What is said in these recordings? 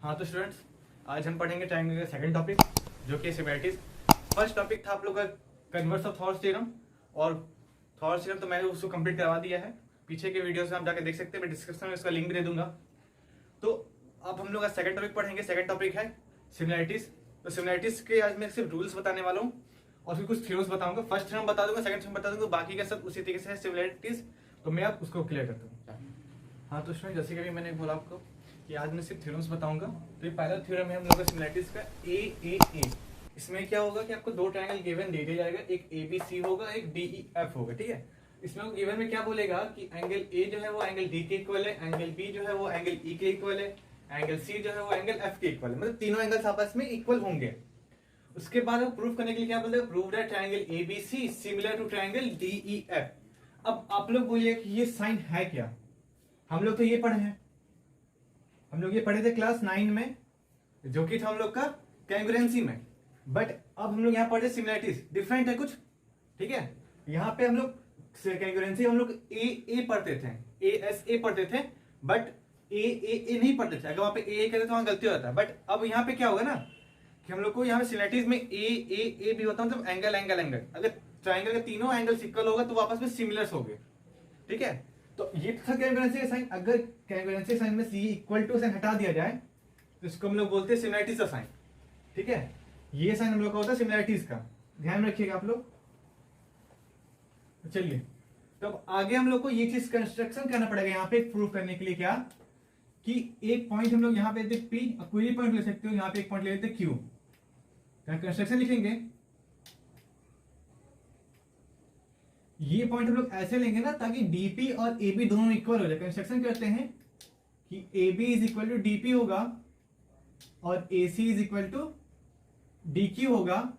हाँ तो स्टूडेंट्स, आज हम पढ़ेंगे ट्रायंगल का सेकंड टॉपिक जो कि सिमिलैरिटीज। फर्स्ट टॉपिक था आप लोग का कन्वर्स ऑफ थॉर्स थ्योरम, और थॉर्स थ्योरम तो मैंने उसको कंप्लीट करवा दिया है। पीछे के वीडियो से आप जाकर देख सकते हैं, मैं डिस्क्रिप्शन में इसका लिंक भी दे दूंगा। तो अब हम लोग का सेकंड टॉपिक पढ़ेंगे। सेकंड टॉपिक है सिमिलैरिटीज। तो सिमिलैरिटीज के आज मैं सिर्फ रूल्स बताने वाला हूँ और फिर कुछ थ्योरम्स बताऊंगा। फर्स्ट थ्योरम बता दूंगा, सेकंड थ्योरम बता दूंगा, बाकी का सब उसी तरीके से है सिमिलैरिटीज। तो मैं अब उसको क्लियर करता हूँ। हाँ तो स्टूडेंट, जैसे कि अभी मैंने बोला आपको कि आज मैं सिर्फ थ्योरम्स बताऊंगा। तो ये पहला थ्योरम है हम लोग का सिमिलैरिटीज का ए। इसमें क्या होगा कि आपको दो ट्रायंगल गिवन दे दिया जाएगा, एक ABC होगा, एक DEF होगा। ठीक है, इसमें गिवन में क्या बोलेगा कि एंगल A जो है वो एंगल D के इक्वल है, एंगल B जो है वो एंगल E के इक्वल है, एंगल C जो है वो एंगल F के इक्वल है। मतलब तीनों एंगल्स आपस में इक्वल होंगे। उसके बाद प्रूफ करने के लिए क्या बोलते हैं, prove that triangle ABC similar to triangle DEF। अब आप लोग बोलिए कि ये साइन है क्या। हम लोग तो ये पढ़े हैं, हम लोग ये पढ़े थे क्लास 9 में, जो कि था हम लोग का कैंगुरेंसी में। बट अब हम लोग यहाँ पढ़े सिमिलैरिटीज, डिफरेंट है कुछ। ठीक है, यहाँ पे हम लोग कैंगुरेंसी हम लोग ए पढ़ते थे, ASA पढ़ते थे, बट ए नहीं पढ़ते थे। अगर वहां पे ए करते तो वहां गलती हो जाता है। बट अब यहाँ पे क्या होगा ना कि हम लोग को यहाँ पे सिमिलैरिटीज में ए भी होता है, मतलब एंगल एंगल एंगल। अगर ट्राइंगल के तीनों एंगल इक्वल होगा तो वापस में सिमिलर्स हो गए। ठीक है, तो ये था कैंगुरेंसी का साइन। अगर कैंगुरेंसी साइन में सी इक्वल टू साइन हटा दिया जाए तो इसको हम लोग बोलते हैं सिमिलैरिटीज का साइन। ठीक है, ये साइन हम लोग का होता है सिमिलैरिटीज का, ध्यान रखिएगा आप लोग। तो चलिए, तो अब आगे हम लोग को ये चीज कंस्ट्रक्शन करना पड़ेगा यहाँ पे प्रूफ करने के लिए। क्या कि एक पॉइंट हम लोग यहाँ पे देख P, कोई भी पॉइंट ले सकते हो, यहाँ पे एक पॉइंट ले लेते Q। कंस्ट्रक्शन लिखेंगे, ये पॉइंट हम लोग ऐसे लेंगे ना ताकि DP और AB दोनों इक्वल हो जाए। कंस्ट्रक्शन करते हैं कि AB is equal to DP होगा और AC is equal to DQ होगा।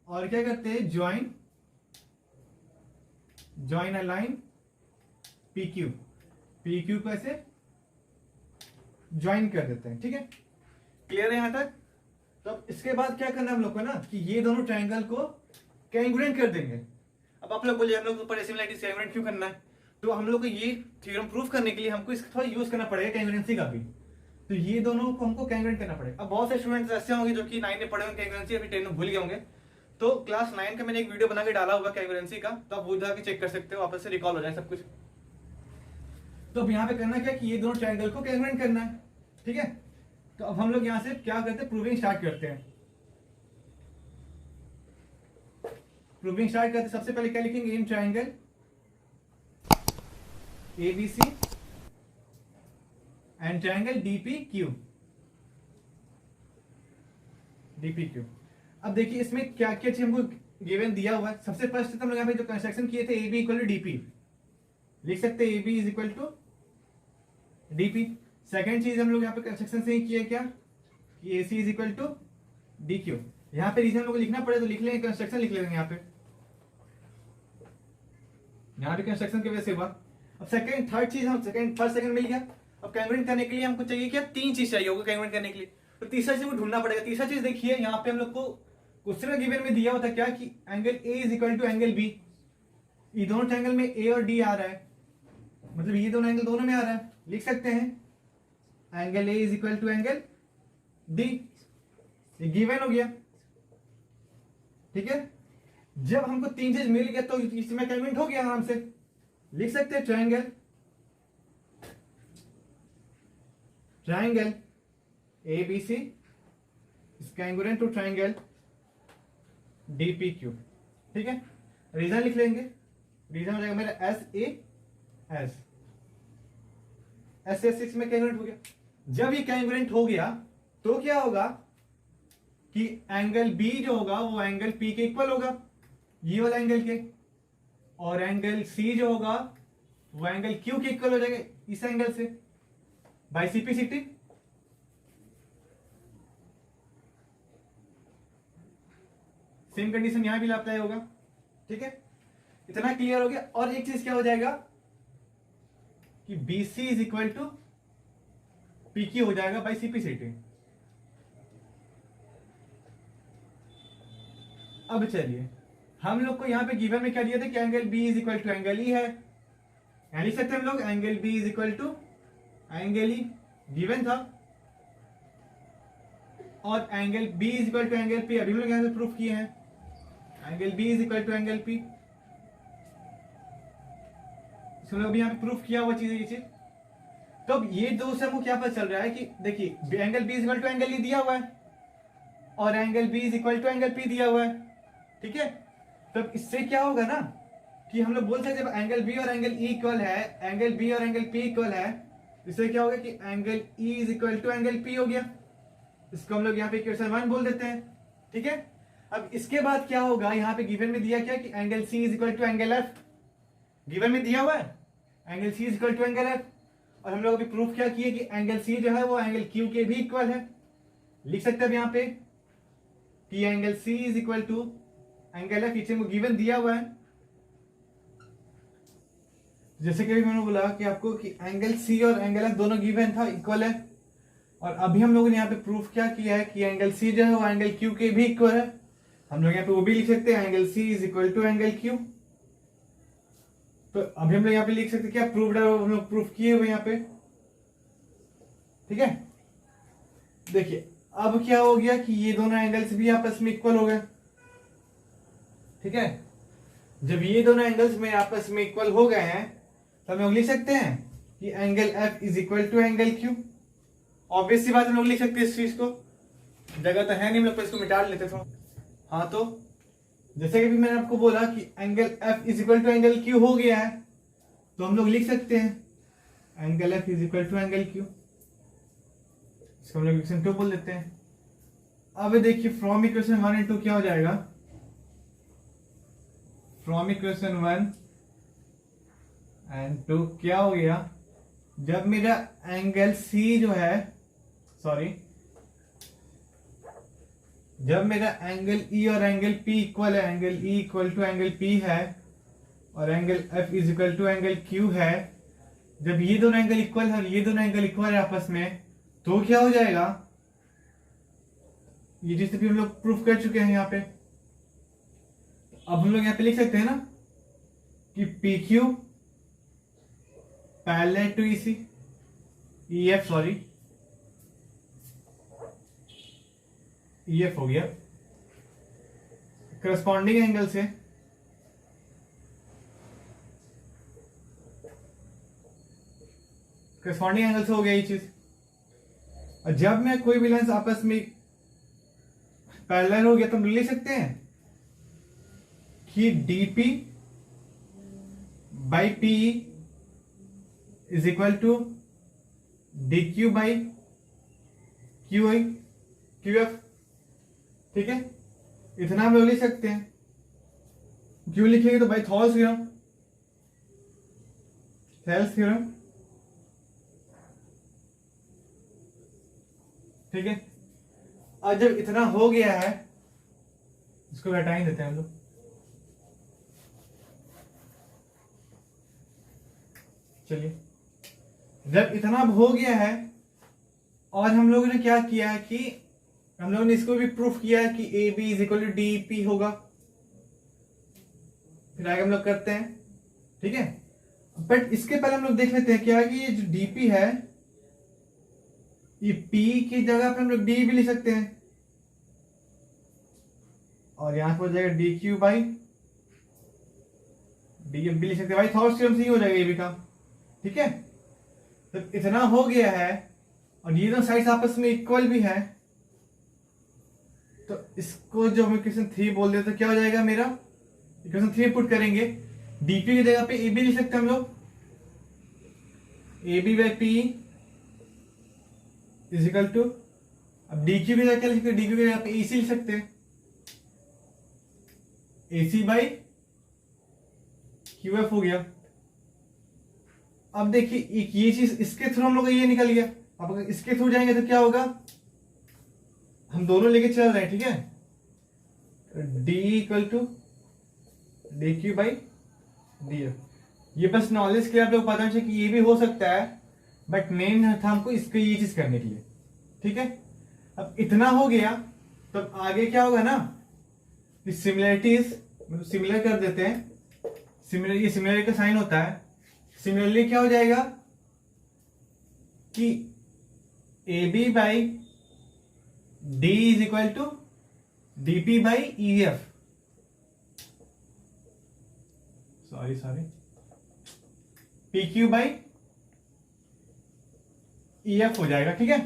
और क्या करते हैं, ज्वाइन अलाइन PQ को ऐसे ज्वाइन कर देते हैं। ठीक है, क्लियर है यहां तक। तो अब इसके बाद क्या करना है हम लोग को ना कि ये दोनों ट्रायंगल को कैंगुरेंट कर देंगे। अब आप लोग बोलिए हम लोग को पढ़े सिमिलैरिटीज कैंगुरेंट क्यों करना है। तो हम लोग को ये थ्योरम प्रूफ करने के लिए हमको इसका थोड़ा यूज करना पड़ेगा कैंगुरेंसी का भी। तो ये दोनों को हमको कैंगुरेंट करना पड़ेगा। अब बहुत से स्टूडेंट्स ऐसे होंगे जो कि 9 में पढ़े होंगे कैंगुरेंसी, अभी 10 में भूल गए होंगे। तो क्लास 9 का मैंने एक वीडियो बना के डाला होगा कैंगुरेंसी का, तो आप वो जाके चेक कर सकते हो, वापस से रिकॉल हो जाए सब कुछ। तो अब यहाँ पे करना क्या कि ये दोनों ट्रायंगल को कैंगुरेंट करना है। ठीक है, तो अब हम लोग यहाँ से क्या करते हैं, प्रूविंग स्टार्ट करते हैं। प्रूविंग स्टार्ट करते सबसे पहले क्या लिखेंगे, in triangle ABC and triangle DPQ। अब देखिए इसमें क्या क्या चीज हमको गिवन दिया हुआ है। सबसे फर्स्ट हम लोग यहाँ पे जो कंस्ट्रक्शन किए थे AB इक्वल टू DP लिख सकते हैं, AB is equal to DP। Second चीज हम लोग यहाँ पे कंस्ट्रक्शन से ही किया क्या कि AC is equal to DQ। यहाँ पे रीजन हम लोग को लिखना पड़े तो लिख लेंगे, कंस्ट्रक्शन लिख लेंगे यहाँ पे कंस्ट्रक्शन की वजह से हुआ। अब सेकंड थर्ड चीज हम फर्स्ट सेकंड मिल गया। अब कैंगुरेंट करने के लिए हमको चाहिए क्या, तीन चीज चाहिए होगा कैंगुरेंट करने के लिए। तो तीसरा चीज को ढूंढना पड़ेगा। तीसरा चीज देखिए यहाँ पे हम लोग को क्वेश्चन गिवन में दिया हुआ था क्या कि angle A is equal to angle B। ये दोनों ट्रायंगल में A और D आ रहा है, मतलब ये दोनों एंगल दोनों में आ रहा है। लिख सकते हैं angle A is equal to angle D, ये गिवन हो गया। ठीक है, जब हमको तीन चीज मिल गया तो इसमें कैंगुरेंट हो गया आराम से। लिख सकते हैं triangle ABC is congruent to triangle DPQ। ठीक है, रीजन लिख लेंगे, रीजन हो जाएगा मेरा SAS में कैंगुरेंट हो गया। जब ये कैंगुरेंट हो गया तो क्या होगा कि एंगल B जो होगा वो एंगल P के इक्वल होगा, ये वाला एंगल के, और एंगल C जो होगा वो एंगल Q के इक्वल हो जाएगा इस एंगल से बाय CP/CT। सेम कंडीशन यहां भी अप्लाई होगा। ठीक है, इतना क्लियर हो गया। और एक चीज क्या हो जाएगा कि BC is equal to PQ हो जाएगा बाय CP/CT। अब चलिए हम लोग को यहाँ पे गिवन में क्या दिया था कि angle B is equal to angle E है। यहाँ लिख सकते हैं हम लोग angle B is equal to angle E, given था। और angle B is equal to angle P, अभी हम लोग यहाँ पे प्रूफ किए हैं, angle B is equal to angle P, हम लोग भी यहाँ पे प्रूफ किया हुआ चीज है ये चीज। तो अब ये दो से हमको क्या पता चल रहा है कि देखिए angle B is equal to angle E दिया हुआ है और angle B is equal to angle P दिया हुआ है, ठीक है। तो अब इससे क्या होगा ना कि हम लोग बोल सकते हैं एंगल बी और एंगल ई इक्वल है, एंगल बी और एंगल पी इक्वल है, इससे क्या होगा कि angle E is equal to angle P हो गया, इसको हम लोग यहाँ पे इक्वेशन 1 बोल देते हैं, ठीक है। अब इसके बाद क्या होगा, यहाँ पे गिवन में दिया क्या कि angle C is equal to angle F, given में दिया हुआ है angle C is equal to angle F, और हम लोग अभी प्रूफ क्या किए कि एंगल सी जो है वो एंगल क्यू के भी इक्वल है। लिख सकते हैं यहाँ पे कि angle C is equal to angle F, पीछे में गिवन दिया हुआ है। जैसे कि मैंने बोला कि आपको कि एंगल सी और एंगल एफ दोनों गिवन था, इक्वल है, और अभी हम लोगों ने यहाँ पे प्रूफ क्या किया है कि एंगल सी जो है वो एंगल क्यू के भी इक्वल है। हम लोग यहाँ पे वो भी लिख सकते हैं angle C is equal to angle Q. तो अभी हम लोग यहाँ पे लिख सकते हैं क्या प्रूफ है, हम लोग प्रूफ किए हुए यहाँ पे, ठीक है। देखिए अब क्या हो गया कि ये दोनों एंगल्स भी आपस में इक्वल हो गए, ठीक है। जब ये दोनों एंगल्स में आपस में इक्वल हो गए हैं तो हम लोग लिख सकते हैं कि angle F is equal to angle Q. Obvious सी बात हम लोग लिख सकते हैं इस चीज को, जगह तो है नहीं, हम लोग इसको मिटा लेते थोड़ा। हाँ तो जैसे कि भी मैंने आपको बोला कि angle F is equal to angle Q हो गया है, तो हम लोग लिख सकते हैं angle F is equal to angle Q, इसको हम लोग इक्वेशन 2 बोल देते हैं। अब देखिए फ्रॉम इक्वेशन 1 एंड 2 क्या हो जाएगा, फ्रॉम इक्वेशन 1 एंड 2 क्या हो गया, जब मेरा एंगल सी जो है, सॉरी, जब मेरा एंगल ई और एंगल पी इक्वल है, angle E equal to angle P है और angle F is equal to angle Q है, जब ये दोनों एंगल इक्वल है और ये दोनों एंगल इक्वल है आपस में, तो क्या हो जाएगा, ये चीज भी हम लोग प्रूफ कर चुके हैं यहाँ पे। अब हम लोग यहाँ पे लिख सकते हैं ना कि P Q parallel to EC, E F sorry, E F हो गया करस्पॉन्डिंग एंगल से करस्पॉन्डिंग एंगल से हो गया ये चीज। और जब मैं कोई भी लेंस आपस में पैरेलल हो गया तो हम लिख सकते हैं कि dp by P is equal to dq by Q I Q F, ठीक है। इतना हम लोग लिख सकते हैं, क्यों लिखेंगे तो भाई थॉल्स थ्योरम, थेल्स थ्योरम, ठीक है। और जब इतना हो गया है, इसको हटा ही देते हैं हम लोग, चलिए जब इतना हो गया है और हम लोगों ने क्या किया है कि हम लोगों ने इसको भी प्रूफ किया है कि A B is equal to D P होगा, फिर आगे हम लोग करते हैं, ठीक है। बट इसके पहले हम लोग देख लेते हैं क्या है कि ये जो डीपी है, ये P की जगह पे हम लोग D भी लिख सकते हैं और यहां पर हो जाएगा डी क्यू बाई डी भी लिख सकते हैं, भाई थॉट्स थ्योरम से ही हो जाएगा ये भी काम, ठीक है। तो इतना हो गया है और ये दोनों साइड्स आपस में इक्वल भी है, तो इसको जो हम इक्वेशन 3 बोल देते तो क्या हो जाएगा, मेरा इक्वेशन 3 पुट करेंगे, डीपी की जगह पे ए बी लिख सकते हैं हम लोग, A B by P is equal to, अब डी क्यू की जगह क्या लिख सकते हैं, डी क्यू की जगह पे एसी लिख सकते हैं, एसी बाई क्यू एफ हो गया। अब देखिए ये चीज इसके थ्रू हम लोग ये निकल गया, अब अगर इसके थ्रू जाएंगे तो क्या होगा, हम दोनों लेके चल रहे हैं, ठीक है। D equal to D Q by D F, ये बस नॉलेज के लिए आप लोग पता चाहिए कि ये भी हो सकता है, बट मेन था हमको इसको ये चीज करने के लिए, ठीक है। अब इतना हो गया तो अब आगे क्या होगा ना, सिमिलरिटीज सिमिलर कर देते हैं, सिमिलर ये सिमिलरिटी का साइन होता है, सिमिलरली क्या हो जाएगा कि A B by D is equal to DP by E F, sorry P Q by E F हो जाएगा। ठीक है,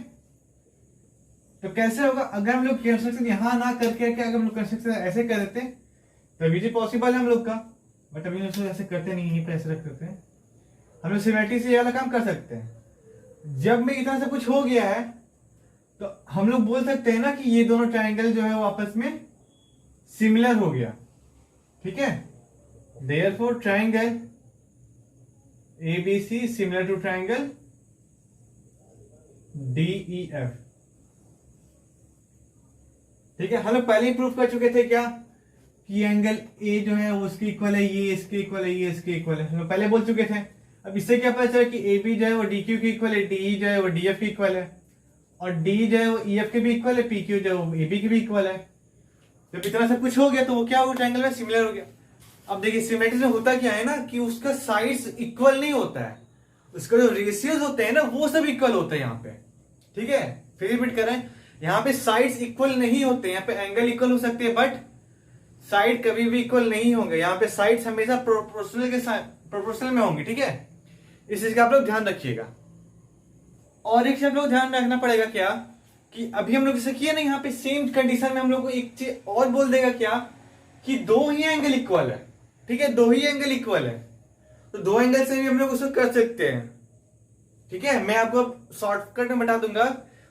तो कैसे होगा अगर हम लोग कंस्ट्रक्शन यहां ना करके अगर हम लोग कंस्ट्रक्शन ऐसे कर देते तभी तो पॉसिबल है हम लोग का, बट अभी हम ऐसे करते नहीं, यहीं पे ऐसे रख देते हैं। हम लोग सिमेट्री से ये वाला काम कर सकते हैं। जब में इतना से कुछ हो गया है तो हम लोग बोल सकते हैं ना कि ये दोनों ट्रायंगल जो है वो आपस में सिमिलर हो गया। ठीक है, therefore triangle ABC similar to triangle DEF। ठीक है, हम लोग पहले ही प्रूफ कर चुके थे क्या कि एंगल A जो है वो उसके इक्वल है, ये इसके इक्वल है, ये इसके इक्वल है, हम लोग पहले बोल चुके थे। अब इससे क्या पता चला कि AB जो है वो DQ के इक्वल है, DE जो है वो DF के इक्वल है, और D जो है वो EF के भी इक्वल है, PQ जो है वो AB के भी इक्वल है। जब इतना सब कुछ हो गया तो वो क्या हो गया, ट्रायंगल में सिमिलर हो गया। अब देखिए सिमेट्री में होता क्या है ना कि उसका साइड्स इक्वल नहीं होता है, उसका जो रेशियोज होते हैं ना वो सब इक्वल होते हैं यहाँ पे। ठीक है, फिर रिपीट करें, यहाँ पे साइड्स इक्वल नहीं होते, यहाँ पे एंगल इक्वल हो सकते हैं बट साइड कभी भी इक्वल नहीं होंगे। यहाँ पे साइड्स हमेशा प्रोपोर्शनल में होंगे। ठीक है, इस चीज का आप लोग ध्यान रखिएगा। और एक चीज आप लोग ध्यान रखना पड़ेगा क्या कि अभी हम लोग जैसे किया ना, यहाँ पे सेम कंडीशन में हम लोग को एक चीज और बोल देगा क्या कि दो ही एंगल इक्वल है। ठीक है, दो ही एंगल इक्वल है, तो दो एंगल से भी हम लोग उसको कर सकते हैं। ठीक है, मैं आपको शॉर्टकट में बता दूंगा,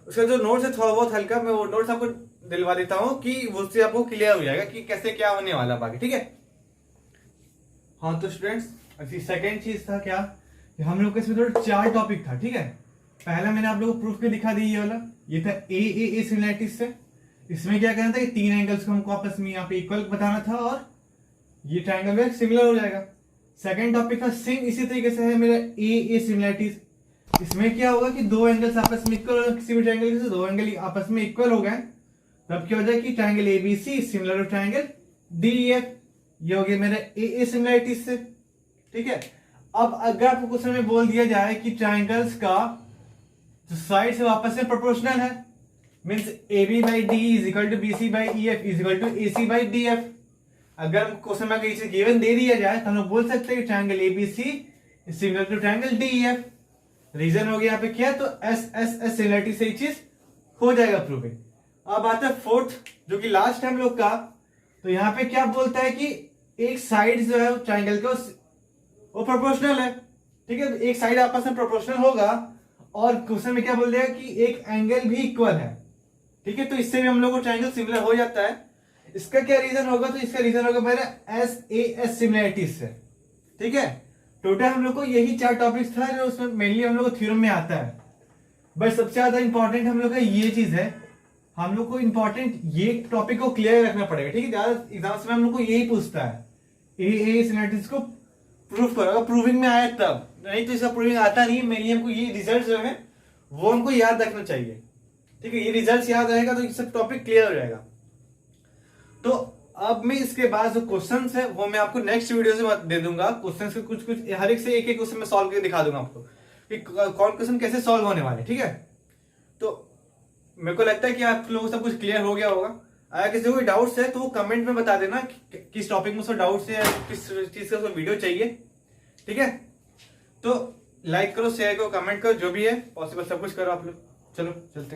उसका जो नोट्स है थोड़ा बहुत हल्का, मैं वो नोट्स आपको दिलवा देता हूं कि उससे आपको क्लियर हो जाएगा कि कैसे क्या होने वाला बाकी। ठीक है, हाँ तो स्टूडेंट्स सेकेंड चीज था क्या कि हम लोग का इसमें थोड़ा 4 टॉपिक था। ठीक है, पहला मैंने आप लोगों को प्रूफ के दिखा दी, ये वाला ये था ए सिमिलरिटीज से। इसमें क्या करना था कि 3 एंगल्स को हमको आपस में यहाँ पे इक्वल बताना था और ये ट्रायंगल में सिमिलर हो जाएगा। सेकंड टॉपिक था सेम इसी तरीके से है मेरा ए सिमिलरिटीज। इसमें क्या होगा कि दो एंगल्स आपस में इक्वल, किसी भी ट्रायंगल से दो एंगल आपस में इक्वल हो गए तब क्या हो जाए कि triangle ABC similar to triangle DEF। ये हो गया मेरा ए सिमिलरिटीज से। ठीक है, अब अगर आपको क्वेश्चन में बोल दिया जाए कि ट्रायंगल्स का जो साइड से आपस में प्रोपोर्शनल है, means AB by D is equal to BC by EF is equal to AC by DF। अगर क्वेश्चन में कहीं से गिवन दे दिया जाए तो हम लोग बोल सकते हैं कि triangle ABC is similar to triangle DEF। Reason हो गया यहाँ पे क्या, तो S सिमिलरिटी से चीज हो जाएगा प्रूविंग। अब आता है फोर्थ जो कि लास्ट है हम लोग का, तो यहाँ पे क्या बोलता है कि एक साइड जो है ट्रायंगल का वो प्रोपोर्शनल है। ठीक है, एक साइड आपस में प्रोपोर्शनल होगा और क्वेश्चन में क्या बोल देगा कि एक एंगल भी इक्वल है। ठीक है, तो इससे भी हम लोग को ट्रायंगल सिमिलर हो जाता है। इसका क्या रीजन होगा, तो इसका रीजन होगा मेरा SAS सिमिलरिटीज से। ठीक है, टोटल हम लोग को यही 4 टॉपिक्स था जो उसमें मेनली हम लोग को थ्योरम में आता है। बट सबसे ज्यादा इंपॉर्टेंट हम लोग का ये चीज है, हम लोग को इंपॉर्टेंट ये टॉपिक को क्लियर रखना पड़ेगा। ठीक है, ज्यादा एग्जाम्स में हम लोग को यही पूछता है ए सिमिलरिटीज को प्रूफ करो, अगर प्रूविंग में आया तब, नहीं तो इसका प्रूविंग आता नहीं। मेनली हमको ये रिजल्ट जो है वो हमको याद रखना चाहिए। ठीक है, ये रिजल्ट याद रहेगा तो सब टॉपिक क्लियर हो जाएगा। तो अब मैं इसके बाद जो क्वेश्चंस है वो मैं आपको नेक्स्ट वीडियो से दे दूंगा। क्वेश्चंस के कुछ हर एक से एक क्वेश्चन में सॉल्व करके दिखा दूंगा आपको कि कौन क्वेश्चन कैसे सॉल्व होने वाले। ठीक है, तो मेरे को लगता है कि आप लोगों को सब कुछ क्लियर हो गया होगा। अगर किसी को कोई डाउट्स है तो वो कमेंट में बता देना किस टॉपिक में उसको डाउट्स है, किस चीज का उसको वीडियो चाहिए। ठीक है, तो लाइक करो, शेयर करो, कमेंट करो, जो भी है पॉसिबल सब कुछ करो आप लोग। चलो चलते हैं।